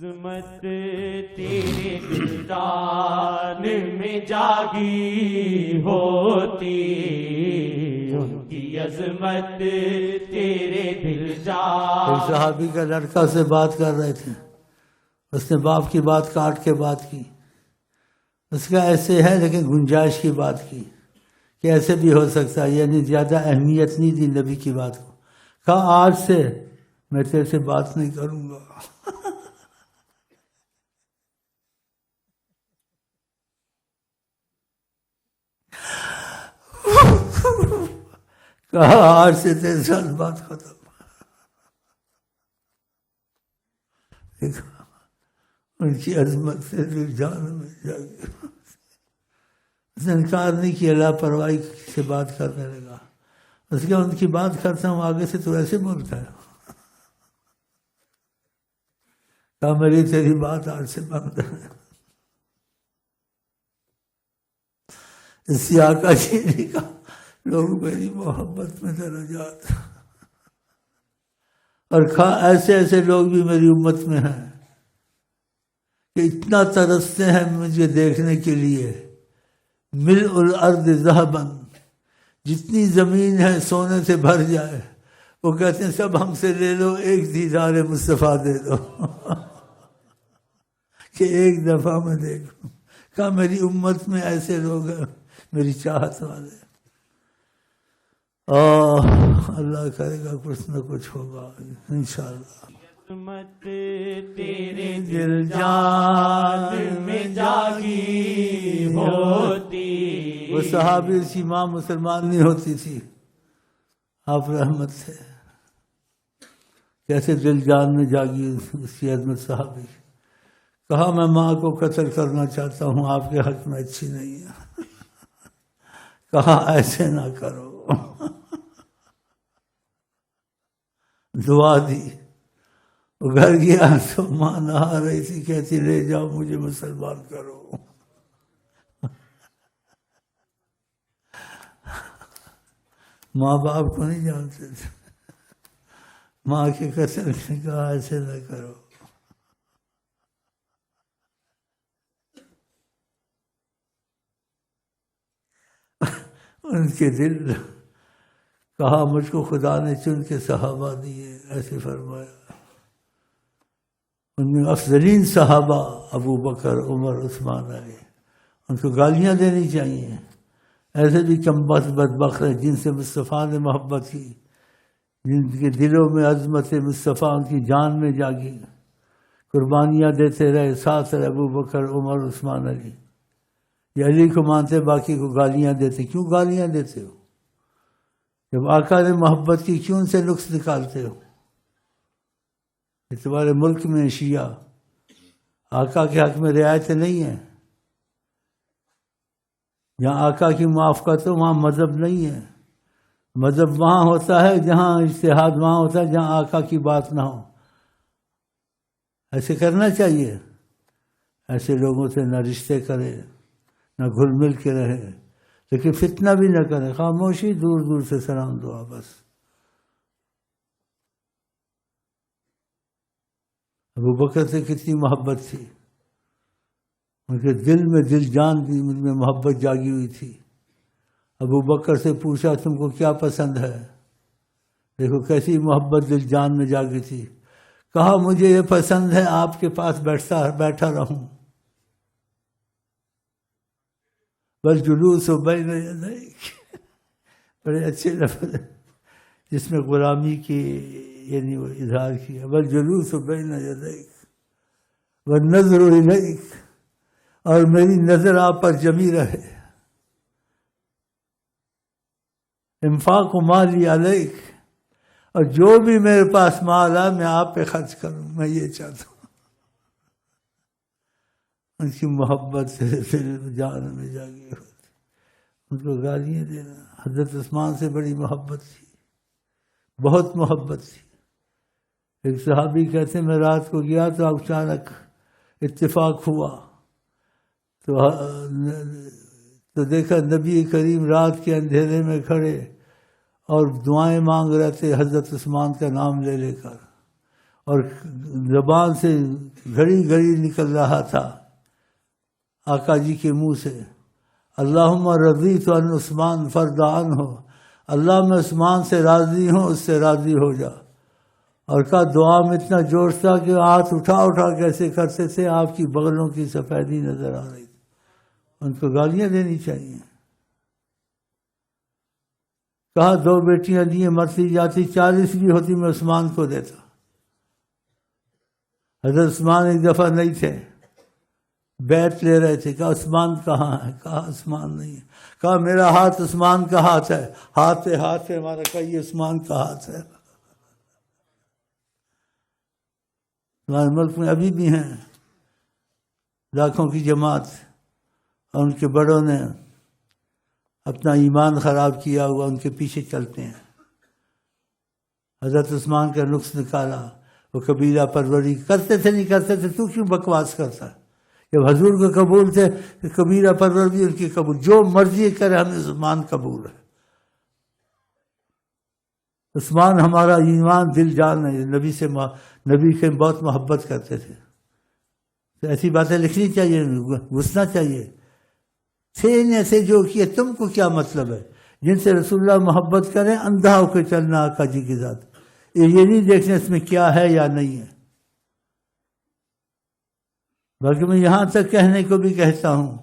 عظمت تیرے دلدار میں جاگی ہوتی، ان کی عظمت تیرے دلدار۔ ایک صحابی کا لڑکا سے بات کر رہے تھے، اس نے باپ کی بات کاٹ کے بات کی، اس کا ایسے ہے لیکن گنجائش کی بات کی کہ ایسے بھی ہو سکتا ہے، یعنی زیادہ اہمیت نہیں دی نبی کی بات کو۔ کہا آج سے میں تیرے سے بات نہیں کروں گا۔ کہا آج سے تیرے ساتھ بات ختم۔ ان کی عظمت سے دل جان میں جاگی۔ اس نے انکار نہیں کیا، لاپرواہی سے بات کرنے لگا۔ اس کے ان کی بات کرتا ہوں آگے سے تو ایسے بولتا ہے۔ کہا میری تیری بات آج سے بند ہے۔ اسی آقا جی نے کہا لوگ میری محبت میں درجات، اور کہا ایسے ایسے لوگ بھی میری امت میں ہیں کہ اتنا ترستے ہیں مجھے دیکھنے کے لیے، ملء الارض ذہبا، جتنی زمین ہے سونے سے بھر جائے، وہ کہتے ہیں سب ہم سے لے لو، ایک دیدار مصطفیٰ دے دو کہ ایک دفعہ میں دیکھوں۔ کہا میری امت میں ایسے لوگ ہیں میری چاہت والے۔ اللہ کرے گا کچھ نہ کچھ ہوگا انشاءاللہ۔ عظمت تیرے دل جان میں جاگی ہوتی۔ وہ صحابی کی ماں مسلمان نہیں ہوتی تھی، آپ رحمت سے کیسے دل جان میں جاگی اس کی عظمت صحابی۔ کہا میں ماں کو قتل کرنا چاہتا ہوں، آپ کے حق میں اچھی نہیں ہے۔ کہا ایسے نہ کرو، دعا دی۔ وہ گھر گیا تو ماں نہا رہی تھی، کہتی لے جاؤ مجھے مسلمان کرو۔ ماں باپ کو نہیں جانتے تھے، ماں کے قتل نے کہا ایسے نہ کرو۔ ان کے دل، کہا مجھ کو خدا نے چن کے صحابہ دیے، ایسے فرمایا۔ ان میں افضلین صحابہ ابو بکر، عمر، عثمان، علی، ان کو گالیاں دینی چاہیے۔ ایسے بھی کم بخت بدبخت ہیں جن سے مصطفیٰ نے محبت کی، جن کے دلوں میں عظمت مصطفیٰ ان کی جان میں جاگی، قربانیاں دیتے رہے، ساتھ رہے ابو بکر، عمر، عثمان، علی۔ یہ علی کو مانتے، باقی کو گالیاں دیتے۔ کیوں گالیاں دیتے ہو؟ جب آقا نے محبت کی کیوں ان سے نقص نکالتے ہو؟ یہ تمہارے ملک میں شیعہ آقا کے حق میں رعایت نہیں ہے، جہاں آقا کی موافقت ہو وہاں مذہب نہیں ہے۔ مذہب وہاں ہوتا ہے جہاں اجتہاد وہاں ہوتا ہے جہاں آقا کی بات نہ ہو۔ ایسے کرنا چاہیے، ایسے لوگوں سے نہ رشتے کرے نہ گھل مل کے رہے، لیکن فتنہ بھی نہ کرے، خاموشی، دور دور سے سلام دعا بس۔ ابو بکر سے کتنی محبت تھی، ان کے دل میں دل جان بھی ان میں محبت جاگی ہوئی تھی۔ ابو بکر سے پوچھا تم کو کیا پسند ہے؟ دیکھو کیسی محبت دل جان میں جاگی تھی۔ کہا مجھے یہ پسند ہے آپ کے پاس بیٹھا رہوں، بس جلوس و بین یدیک، بڑے اچھے لفظ جس میں غلامی کی یعنی وہ اظہار کیا، بس جلوس و بین یدیک والنظر الیک، اور میری نظر آپ پر جمی رہے، انفاق مالی علیک، اور جو بھی میرے پاس مال ہے میں آپ پہ خرچ کروں، میں یہ چاہتا ہوں۔ ان کی محبت سے دل جان میں جاگی ہوتی، ان کو گالیاں دینا۔ حضرت عثمان سے بڑی محبت تھی، بہت محبت تھی۔ ایک صحابی کہتے میں رات کو گیا تو اچانک اتفاق ہوا تو دیکھا نبی کریم رات کے اندھیرے میں کھڑے اور دعائیں مانگ رہے تھے حضرت عثمان کا نام لے لے کر، اور زبان سے گھڑی گھڑی نکل رہا تھا آقا جی کے منہ سے، اللہم رضیت عن عثمان فرض عنہ، اللہ میں عثمان سے راضی ہوں، اس سے راضی ہو جا۔ اور کہا دعا میں اتنا جوش تھا کہ ہاتھ اٹھا اٹھا کیسے کرتے تھے، آپ کی بغلوں کی سفیدی نظر آ رہی تھی۔ ان کو گالیاں دینی چاہیے۔ کہا 2 بیٹیاں دیے مرتی جاتی، 40 بھی ہوتی میں عثمان کو دیتا۔ حضرت عثمان ایک دفعہ نہیں تھے، بیعت لے رہے تھے، کہا عثمان کہاں ہے؟ کہا عثمان نہیں ہے۔ کہا میرا ہاتھ عثمان کا ہاتھ ہے، ہاتھ ہے ہمارا، کہا یہ عثمان کا ہاتھ ہے۔ ہمارے ملک میں ابھی بھی ہیں لاکھوں کی جماعت، اور ان کے بڑوں نے اپنا ایمان خراب کیا ہوا ان کے پیچھے چلتے ہیں۔ حضرت عثمان کا نقص نکالا، وہ قبیلہ پروری کرتے تھے نہیں کرتے تھے، تو کیوں بکواس کرتا ہے؟ جب حضور کو قبول تھے قبیلہ پرور بھی ان کی قبول، جو مرضی کرے ہمیں عثمان قبول ہے۔ عثمان ہمارا ایمان دل جان ہے، نبی سے بہت محبت کرتے تھے۔ تو ایسی باتیں لکھنی چاہیے، گھسنا چاہیے۔ تھے ایسے جو کیے، تم کو کیا مطلب ہے؟ جن سے رسول اللہ محبت کریں اندھا ہو کے چلنا آقا جی کی ذات، یہ نہیں دیکھنا اس میں کیا ہے یا نہیں ہے۔ بلکہ میں یہاں تک کہنے کو بھی کہتا ہوں،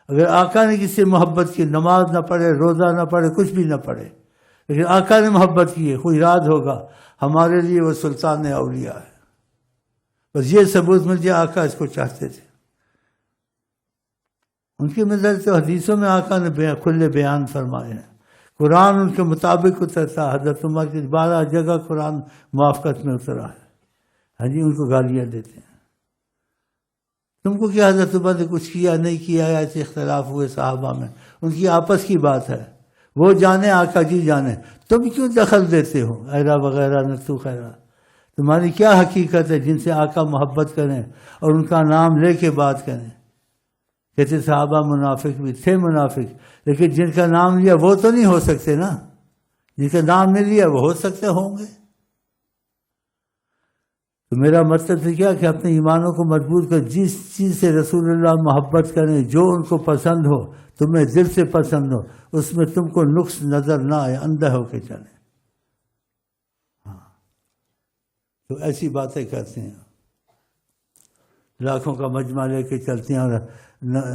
اگر آقا نے کسی سے محبت کی، نماز نہ پڑھے، روزہ نہ پڑھے، کچھ بھی نہ پڑھے، لیکن آقا نے محبت کی ہے، کوئی راز ہوگا ہمارے لیے وہ سلطان اولیاء ہے۔ بس یہ ثبوت مل جائے آقا اس کو چاہتے تھے۔ ان کی مدد تو حدیثوں میں آقا نے کھلے بیان فرمائے ہیں، قرآن ان کے مطابق اترتا، حضرت عمر کی 12 جگہ قرآن موافقت میں اترا ہے۔ ہاں جی، ان کو گالیاں دیتے ہیں۔ تم کو کیا حضرت عمر نے کچھ کیا نہیں کیا، ایسے اختلاف ہوئے صحابہ میں، ان کی آپس کی بات ہے، وہ جانے آقا جی جانے، تم کیوں دخل دیتے ہو؟ ایرا وغیرہ نہ تو خیرہ، تمہاری کیا حقیقت ہے جن سے آقا محبت کریں اور ان کا نام لے کے بات کریں؟ کہتے صحابہ منافق بھی تھے، منافق، لیکن جن کا نام لیا وہ تو نہیں ہو سکتے نا، جن کا نام نہیں لیا وہ ہو سکتے ہوں گے۔ تو میرا مطلب ہے کیا کہ اپنے ایمانوں کو مضبوط کر، جس چیز سے رسول اللہ محبت کریں، جو ان کو پسند ہو، تمہیں دل سے پسند ہو، اس میں تم کو نقص نظر نہ آئے، اندھا ہو کے چلیں۔ ہاں، تو ایسی باتیں کرتے ہیں، لاکھوں کا مجمع لے کے چلتے ہیں، اور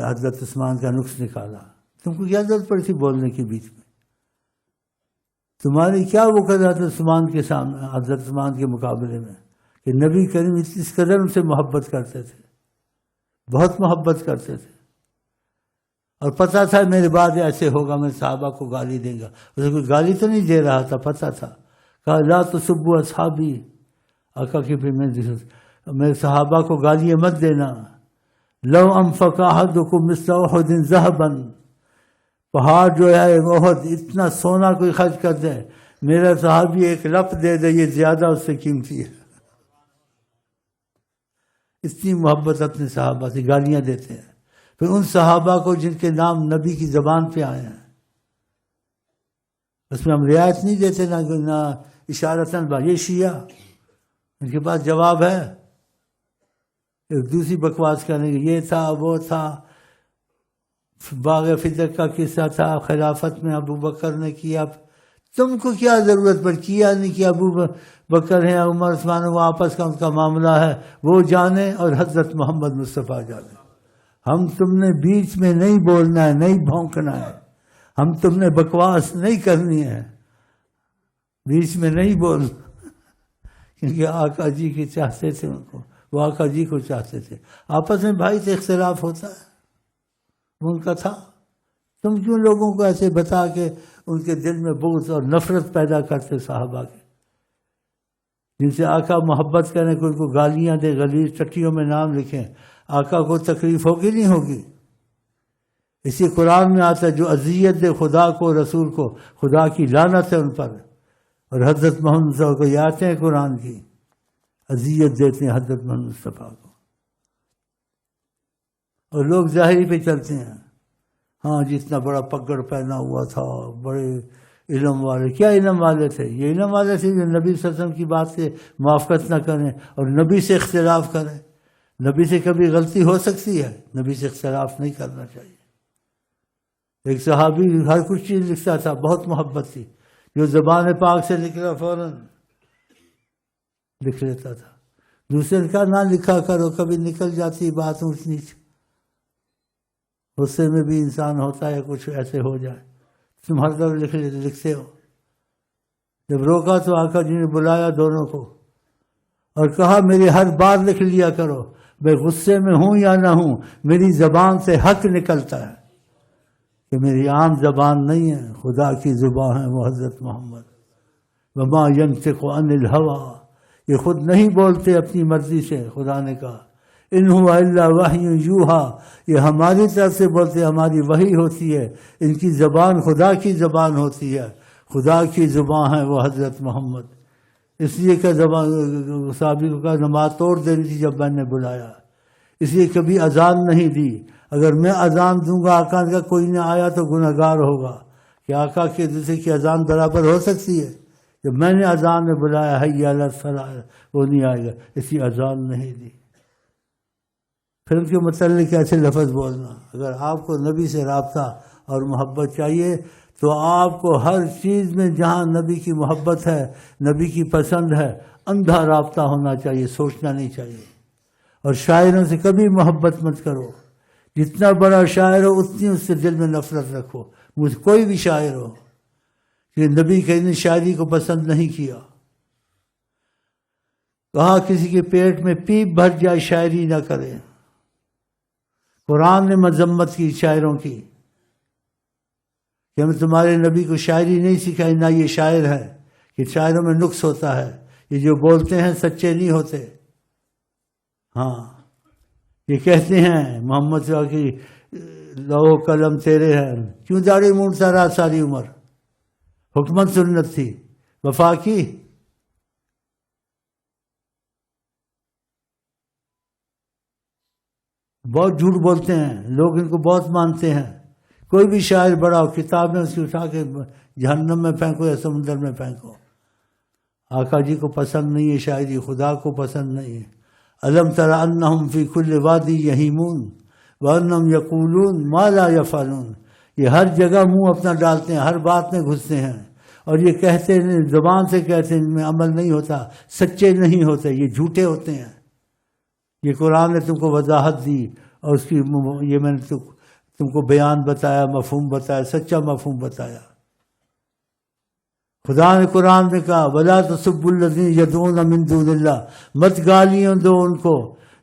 حضرت عثمان کا نقص نکالا۔ تم کو کیا ضرورت پڑی تھی بولنے کے بیچ میں؟ تمہاری کیا وہ قدر حضرت عثمان کے سامنے، حضرت عثمان کے مقابلے میں، کہ نبی کریم اس قدر ان سے محبت کرتے تھے، بہت محبت کرتے تھے، اور پتہ تھا میرے بعد ایسے ہوگا، میں صحابہ کو گالی دیں گا۔ اسے کوئی گالی تو نہیں دے رہا تھا، پتہ تھا۔ کہا لا تسبوا اصحابی، آقا کی میرے صحابہ کو گالیاں مت دینا۔ لو انفق احدکم مثل احد ذهبا، پہاڑ جو ہے احد اتنا سونا کوئی خرچ کر دے، میرا صحابی ایک لپ دے دے، یہ زیادہ اس سے قیمتی ہے۔ اتنی محبت اپنے صحابہ سے، گالیاں دیتے ہیں پھر ان صحابہ کو جن کے نام نبی کی زبان پہ آئے ہیں، اس میں ہم رعایت نہیں دیتے، نہ اشارتاً یہ شیعہ، ان کے پاس جواب ہے، ایک دوسری بکواس کرنے کی، یہ تھا وہ تھا، باغ فدق کا قصہ تھا، خلافت میں ابو بکر نے کیا، تم کو کیا ضرورت پر کیا نہیں کیا، ابو بکر ہیں، عمر عثمان، وہ آپس کا ان کا معاملہ ہے، وہ جانے اور حضرت محمد مصطفیٰ جانے۔ ہم تم نے بیچ میں نہیں بولنا ہے، نہیں بھونکنا ہے، ہم تم نے بکواس نہیں کرنی ہے، بیچ میں نہیں بولنا، کیونکہ آقا جی کے چاہتے تھے ان کو، وہ آقا جی کو چاہتے تھے۔ آپس میں بھائی سے اختلاف ہوتا ہے، ان کا تھا، تم کیوں لوگوں کو ایسے بتا کے ان کے دل میں بغض اور نفرت پیدا کرتے صحابہ کے، جن سے آقا محبت کرنے کو ان کو گالیاں دے، غلیظ ٹٹیوں میں نام لکھیں، آقا کو تکلیف ہوگی نہیں ہوگی؟ اسی قرآن میں آتا ہے جو اذیت دے خدا کو، رسول کو، خدا کی لعنت ہے ان پر، اور حضرت محمد مصطفیٰ کو، یہ آتے ہیں قرآن کی، اذیت دیتے ہیں حضرت محمد مصطفیٰ کو، اور لوگ ظاہری پہ چلتے ہیں۔ ہاں جتنا بڑا پگڑ پہنا ہوا تھا، بڑے علم والے کیا علم والے تھے؟ یہ علم والے تھے جو نبی صلی اللہ علیہ وسلم کی بات سے موافقت نہ کریں اور نبی سے اختلاف کریں۔ نبی سے کبھی غلطی ہو سکتی ہے، نبی سے اختلاف نہیں کرنا چاہیے۔ ایک صحابی ہر کچھ چیز لکھتا تھا، بہت محبت تھی، جو زبان پاک سے نکلا فوراً لکھ لیتا تھا۔ دوسرے نے کہا نہ لکھا کرو، کبھی نکل جاتی بات اونچ نیچ، غصے میں بھی انسان ہوتا ہے، کچھ ایسے ہو جائے، تم ہر طرف لکھتے ہو۔ جب روکا تو آقا جی نے بلایا دونوں کو اور کہا میری ہر بات لکھ لیا کرو، میں غصے میں ہوں یا نہ ہوں، میری زبان سے حق نکلتا ہے، کہ میری عام زبان نہیں ہے، خدا کی زبان ہے وہ حضرت محمد۔ وما ينطق عن الهوى، یہ خود نہیں بولتے اپنی مرضی سے، خدا نے کہا ان هو الا وحی یوحی، یہ ہماری طرف سے بولتے، ہماری وحی ہوتی ہے، ان کی زبان خدا کی زبان ہوتی ہے، خدا کی زبان ہے وہ حضرت محمد۔ اس لیے کہ صحابی کو کہا نماز توڑ دینی تھی جب میں نے بلایا، اس لیے کبھی اذان نہیں دی۔ اگر میں اذان دوں گا آقا کا کوئی نہ آیا تو گناہ گار ہوگا، کہ آقا کے دوسرے کی اذان برابر ہو سکتی ہے؟ جب میں نے اذان میں بلایا حی علی الصلاۃ، وہ نہیں آئے گا، اس لیے اذان نہیں دی۔ پھر ان کے متعلق ایسے لفظ بولنا۔ اگر آپ کو نبی سے رابطہ اور محبت چاہیے تو آپ کو ہر چیز میں جہاں نبی کی محبت ہے، نبی کی پسند ہے، اندھا رابطہ ہونا چاہیے، سوچنا نہیں چاہیے۔ اور شاعروں سے کبھی محبت مت کرو، جتنا بڑا شاعر ہو اتنی اس سے دل میں نفرت رکھو، مجھ کوئی بھی شاعر ہو، کہ نبی نے شاعری کو پسند نہیں کیا۔ کہا کسی کے پیٹ میں پیپ بھر جائے شاعری نہ کرے۔ قرآن نے مذمت کی شاعروں کی، کہ ہم تمہارے نبی کو شاعری نہیں سکھائی، نہ یہ شاعر ہے، کہ شاعروں میں نقص ہوتا ہے، یہ جو بولتے ہیں سچے نہیں ہوتے۔ ہاں یہ کہتے ہیں محمد صلی اللہ علیہ وسلم کی لوح قلم تیرے ہیں، کیوں داڑھی مونڈتا رہا ساری عمر؟ حکمت سنت تھی، وفا کی۔ بہت جھوٹ بولتے ہیں لوگ، ان کو بہت مانتے ہیں۔ کوئی بھی شاعر بڑا ہو، کتاب میں اس کی اٹھا کے جہنم میں پھینکو یا سمندر میں پھینکو۔ آقا جی کو پسند نہیں ہے شاعری، خدا کو پسند نہیں ہے۔ الم تر انہم فی کل وادی یہیمون وانہم یقولون ما لا یفعلون، یہ ہر جگہ منہ اپنا ڈالتے ہیں، ہر بات میں گھستے ہیں، اور یہ کہتے ہیں زبان سے کہتے ہیں، ان میں عمل نہیں ہوتا، سچے نہیں ہوتے، یہ جھوٹے ہوتے ہیں۔ یہ قرآن نے تم کو وضاحت دی، اور اس کی یہ میں نے تم کو بیان بتایا، مفہوم بتایا، سچا مفہوم بتایا۔ خدا نے قرآن میں کہا وَلَا تَسُبُّوا الَّذِينَ يَدْعُونَ مِن دُونِ اللَّهِ، مت گالیاں دو ان کو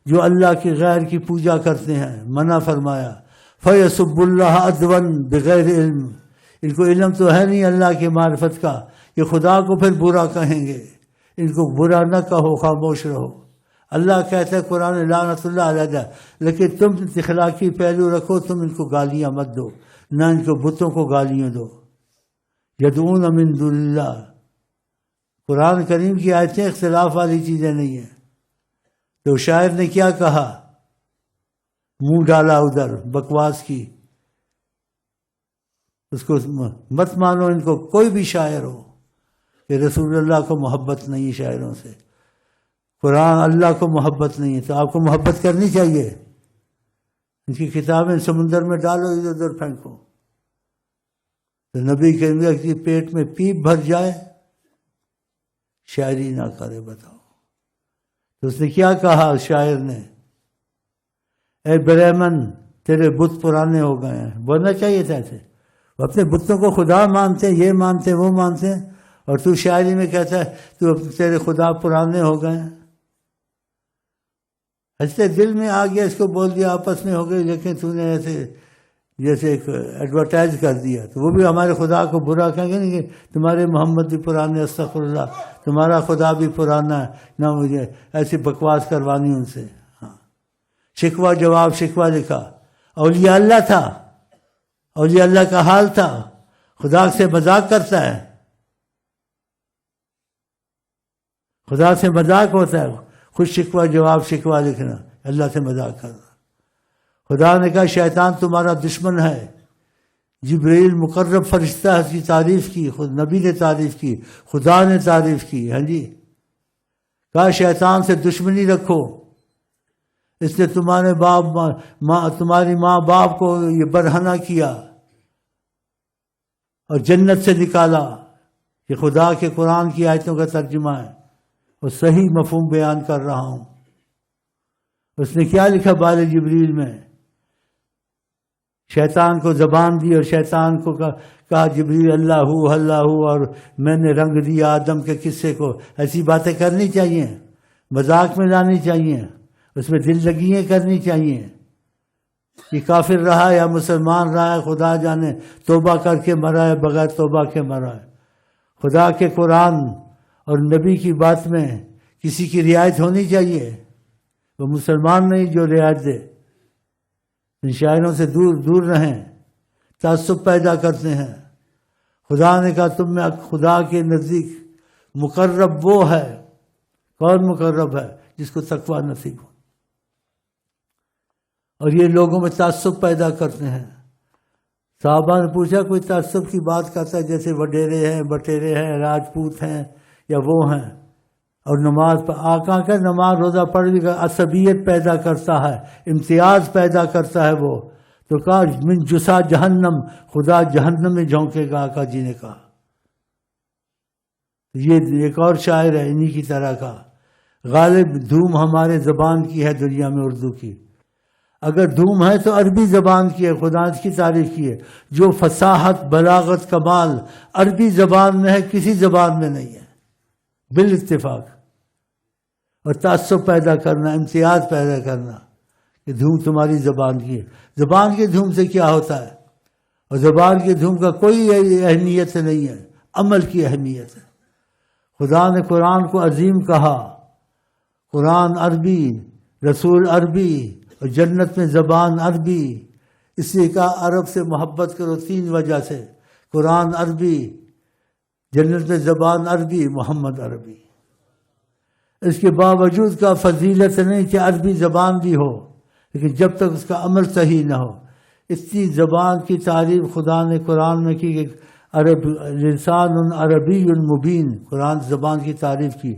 جو اللہ کی غیر کی پوجا کرتے ہیں، منع فرمایا۔ فَيَسُبُّوا اللَّهَ عَدْوًا بِغَيْرِ علم، ان کو علم تو ہے نہیں اللہ کی معرفت کا، یہ خدا کو پھر برا کہیں گے۔ ان کو برا نہ کہو، خاموش رہو۔ اللہ کہتا ہے قرآن لعنت اللہ علیہ، لیکن تم اخلاقی پہلو رکھو، تم ان کو گالیاں مت دو، نہ ان کو بتوں کو گالیاں دو۔ یدعون من دون اللہ، قرآن کریم کی آیتیں اختلاف والی چیزیں نہیں ہیں۔ تو شاعر نے کیا کہا؟ منہ ڈالا ادھر، بکواس کی۔ اس کو مت مانو، ان کو کوئی بھی شاعر ہو، کہ رسول اللہ کو محبت نہیں ہے شاعروں سے، قرآن اللہ کو محبت نہیں ہے، تو آپ کو محبت کرنی چاہیے۔ ان کی کتابیں سمندر میں ڈالو، ادھر ادھر پھینکو۔ تو نبی کے پیٹ میں پیپ بھر جائے شاعری نہ کرے، بتاؤ۔ تو اس نے کیا کہا شاعر نے؟ اے برہمن تیرے بت پرانے ہو گئے ہیں، بولنا چاہیے تھا ایسے۔ وہ اپنے بتوں کو خدا مانتے ہیں، یہ مانتے ہیں، وہ مانتے ہیں، اور تو شاعری میں کہتا ہے تو تیرے خدا پرانے ہو گئے ہیں۔ ایسے دل میں آ گیا، اس کو بول دیا، آپس میں ہو گئی، لیکن تو نے ایسے جیسے ایک ایڈورٹائز کر دیا، تو وہ بھی ہمارے خدا کو برا کہیں گے نہیں، کہ تمہارے محمد بھی پرانے، استغفر اللہ، تمہارا خدا بھی پرانا ہے، نہ مجھے ایسی بکواس کروانی ان سے۔ ہاں، شکوہ جواب شکوہ لکھا۔ اولیاء اللہ تھا، اولیاء اللہ کا حال تھا، خدا سے مذاق کرتا ہے، خدا سے مذاق ہوتا ہے، خود شکوہ جواب شکوہ لکھنا، اللہ سے مذاق کرنا۔ خدا نے کہا شیطان تمہارا دشمن ہے، جبرائیل مقرب فرشتہ ہے، اس کی تعریف کی، خود نبی نے تعریف کی، خدا نے تعریف کی. ہاں جی، کہا شیطان سے دشمنی رکھو، اس نے تمہارے تمہاری ماں باپ کو یہ برہنہ کیا اور جنت سے نکالا. یہ خدا کے قرآن کی آیتوں کا ترجمہ ہے اور صحیح مفہوم بیان کر رہا ہوں. اس نے کیا لکھا بال جبریل میں؟ شیطان کو زبان دی اور شیطان کو کہا جبریل اللہ ہو اور میں نے رنگ دیا آدم کے قصے کو. ایسی باتیں کرنی چاہیے، مذاق میں لانی چاہیے، اس میں دل لگیاں کرنی چاہیے. یہ کافر رہا یا مسلمان رہا ہے خدا جانے، توبہ کر کے مرا ہے بغیر توبہ کے مرا ہے. خدا کے قرآن اور نبی کی بات میں کسی کی رعایت ہونی چاہیے. وہ مسلمان نہیں جو رعایت دے. ان شاعروں سے دور رہیں، تعصب پیدا کرتے ہیں. خدا نے کہا تم میں خدا کے نزدیک مقرب وہ ہے. کون مقرب ہے؟ جس کو تقویٰ نصیب ہو. اور یہ لوگوں میں تعصب پیدا کرتے ہیں. صحابہ نے پوچھا کوئی تعصب کی بات کرتا ہے جیسے وڈیرے ہیں، بٹیرے ہیں، راجپوت ہیں یا وہ ہیں، اور نماز پر آقا کا نماز روزہ پڑھ بھی عصبیت پیدا کرتا ہے، امتیاز پیدا کرتا ہے. وہ تو کہا من جسا جہنم، خدا جہنم میں جھونکے گا. آقا جی نے کہا. یہ ایک اور شاعر ہے انہی کی طرح کا. غالب دھوم ہمارے زبان کی ہے دنیا میں، اردو کی. اگر دھوم ہے تو عربی زبان کی ہے. خدا اس کی تعریف کی ہے. جو فصاحت بلاغت کمال عربی زبان میں ہے کسی زبان میں نہیں ہے بالاتفاق. اور تعصب پیدا کرنا، امتیاز پیدا کرنا کہ دھوم تمہاری زبان کی ہے. زبان کی دھوم سے کیا ہوتا ہے؟ اور زبان کی دھوم کا کوئی اہمیت نہیں ہے، عمل کی اہمیت ہے. خدا نے قرآن کو عظیم کہا. قرآن عربی، رسول عربی اور جنت میں زبان عربی. اس لیے کہا عرب سے محبت کرو 3 وجہ سے. قرآن عربی، جنت میں زبان عربی، محمد عربی. اس کے باوجود کا فضیلت نہیں کہ عربی زبان بھی ہو، لیکن جب تک اس کا عمل صحیح نہ ہو. اتنی زبان کی تعریف خدا نے قرآن میں کی کہ لسان عربی مبین، قرآن زبان کی تعریف کی.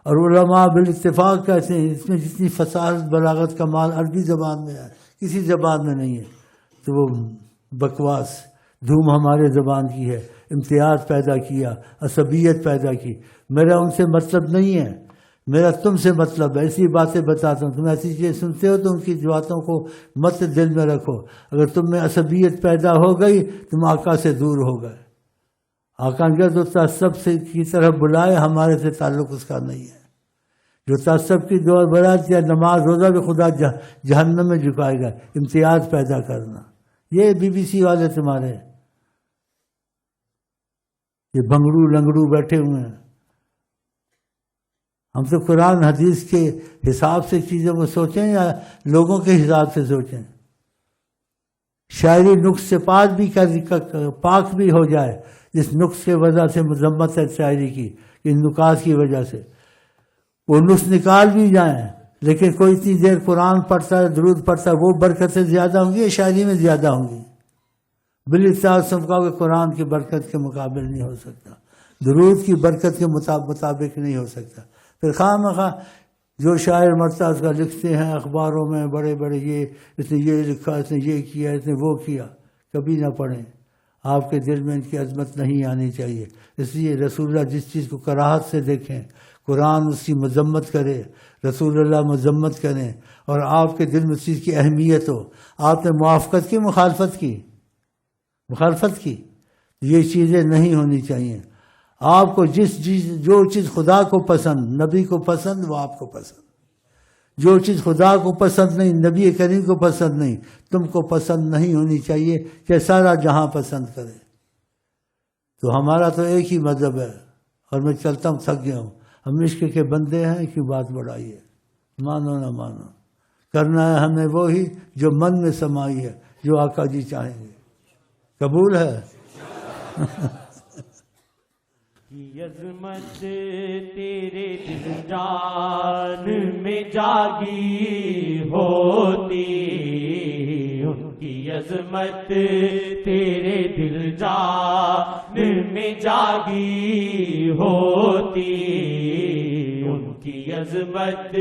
اور علماء بالاتفاق کہتے ہیں اس میں جتنی فصاحت بلاغت کمال عربی زبان میں ہے کسی زبان میں نہیں ہے. تو وہ بکواس. دھوم ہمارے زبان کی ہے، امتیاز پیدا کیا، عصبیت پیدا کی. میرا ان سے مطلب نہیں ہے، میرا تم سے مطلب ہے. ایسی باتیں بتاتا ہوں. تم ایسی چیزیں سنتے ہو تو ان کی باتوں کو مت دل میں رکھو. اگر تم میں عصبیت پیدا ہو گئی تم آقا سے دور ہو گئے. آقا نے جو تعصب سے کی طرف بلائے ہمارے سے تعلق اس کا نہیں ہے. جو تعصب کی دور برات یا نماز روزہ بھی خدا جہنم میں جھکائے گا. امتیاز پیدا کرنا. یہ BBC والے تمہارے یہ بنگڑو لنگڑو بیٹھے ہوئے ہیں. ہم تو قرآن حدیث کے حساب سے چیزوں کو سوچیں یا لوگوں کے حساب سے سوچیں. شاعری نقص سے پاک بھی ہو جائے، جس نقص کے وجہ سے مذمت ہے شاعری کی، ان نکات کی وجہ سے وہ نقص نکال بھی جائیں، لیکن کوئی اتنی دیر قرآن پڑھتا ہے، درود پڑھتا ہے، وہ برکتیں زیادہ ہوں گی یا شاعری میں زیادہ ہوں گی؟ بالاتفاق سمجھا کہ قرآن کی برکت کے مقابل نہیں ہو سکتا، درود کی برکت کے مطابق نہیں ہو سکتا. پھر خواہ مخواہ جو شاعر مرتا اس کا لکھتے ہیں اخباروں میں بڑے بڑے، اس نے یہ لکھا، اس نے یہ کیا، اس نے وہ کیا. کبھی نہ پڑھیں. آپ کے دل میں ان کی عظمت نہیں آنی چاہیے. اس لیے رسول اللہ جس چیز کو کراہت سے دیکھیں، قرآن اس کی مذمت کرے، رسول اللہ مذمت کریں، اور آپ کے دل میں اس چیز کی اہمیت ہو. آپ نے موافقت کی، مخالفت کی. یہ چیزیں نہیں ہونی چاہیے. آپ کو جو چیز خدا کو پسند، نبی کو پسند، وہ آپ کو پسند. جو چیز خدا کو پسند نہیں، نبی کریم کو پسند نہیں، تم کو پسند نہیں ہونی چاہیے کہ سارا جہاں پسند کرے. تو ہمارا تو ایک ہی مذہب ہے اور میں چلتا ہوں، تھک گیا ہوں. ہم عشق کے بندے ہیں کہ بات بڑھائی ہے، مانو نہ مانو. کرنا ہے ہمیں وہی جو من میں سمائی ہے، جو آقا جی چاہیں گے. قبول ہے؟ کی عظمت تیرے دل جان میں جاگی ہوتی، ان کی عظمت تیرے دل جان میں جاگی ہوتی، ان کی عظمت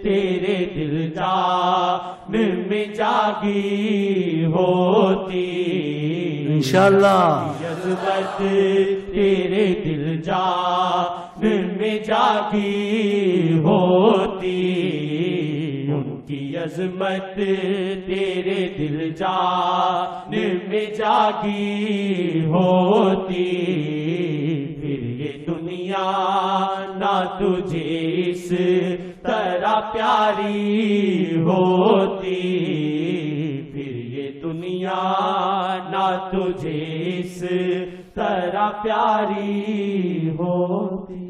تیرے دل جان میں جاگی ہوتی، انشاءاللہ عظمت تیرے دل جان میں جاگی ہوتی، ان کی عظمت تیرے دل جان میں جاگی ہوتی، پھر یہ دنیا نہ تجھے اس طرح پیاری ہوتی، پھر یہ دنیا نہ تجھے اس طرح پیاری ہوتی۔